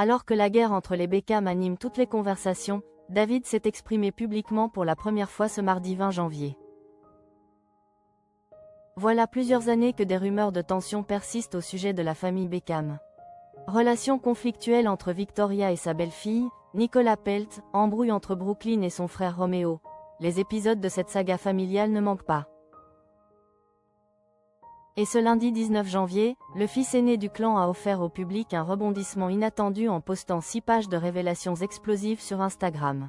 Alors que la guerre entre les Beckham anime toutes les conversations, David s'est exprimé publiquement pour la première fois ce mardi 20 janvier. Voilà plusieurs années que des rumeurs de tension persistent au sujet de la famille Beckham. Relation conflictuelle entre Victoria et sa belle-fille, Nicola Pelt, embrouille entre Brooklyn et son frère Romeo. Les épisodes de cette saga familiale ne manquent pas. Et ce lundi 19 janvier, le fils aîné du clan a offert au public un rebondissement inattendu en postant 6 pages de révélations explosives sur Instagram.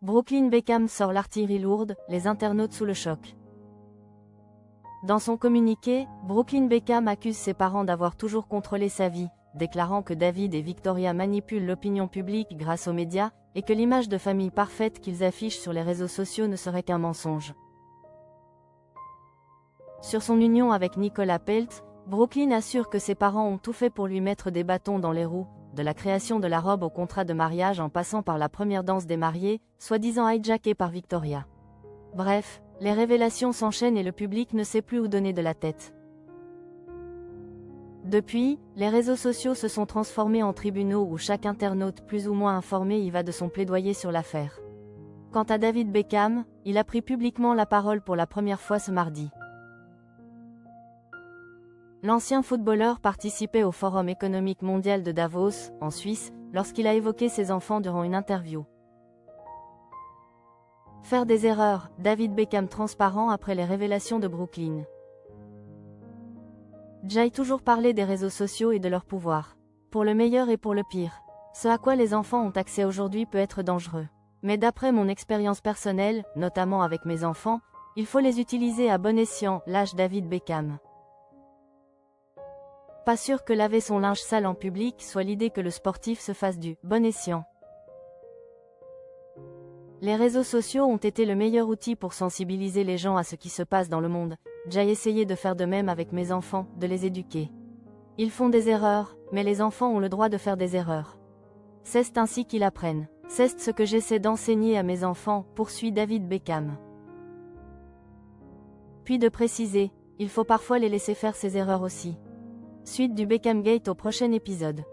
Brooklyn Beckham sort l'artillerie lourde, les internautes sous le choc. Dans son communiqué, Brooklyn Beckham accuse ses parents d'avoir toujours contrôlé sa vie, déclarant que David et Victoria manipulent l'opinion publique grâce aux médias, et que l'image de famille parfaite qu'ils affichent sur les réseaux sociaux ne serait qu'un mensonge. Sur son union avec Nicola Pelt, Brooklyn assure que ses parents ont tout fait pour lui mettre des bâtons dans les roues, de la création de la robe au contrat de mariage en passant par la première danse des mariés, soi-disant hijackée par Victoria. Bref, les révélations s'enchaînent et le public ne sait plus où donner de la tête. Depuis, les réseaux sociaux se sont transformés en tribunaux où chaque internaute plus ou moins informé y va de son plaidoyer sur l'affaire. Quant à David Beckham, il a pris publiquement la parole pour la première fois ce mardi. L'ancien footballeur participait au Forum économique mondial de Davos, en Suisse, lorsqu'il a évoqué ses enfants durant une interview. Faire des erreurs, David Beckham transparent après les révélations de Brooklyn. J'ai toujours parlé des réseaux sociaux et de leur pouvoir. Pour le meilleur et pour le pire. Ce à quoi les enfants ont accès aujourd'hui peut être dangereux. Mais d'après mon expérience personnelle, notamment avec mes enfants, il faut les utiliser à bon escient, lâche David Beckham. Pas sûr que laver son linge sale en public soit l'idée que le sportif se fasse du bon escient. Les réseaux sociaux ont été le meilleur outil pour sensibiliser les gens à ce qui se passe dans le monde. J'ai essayé de faire de même avec mes enfants, de les éduquer. Ils font des erreurs, mais les enfants ont le droit de faire des erreurs. C'est ainsi qu'ils apprennent. C'est ce que j'essaie d'enseigner à mes enfants, poursuit David Beckham. Puis de préciser, il faut parfois les laisser faire ces erreurs aussi. Suite du Beckham Gate au prochain épisode.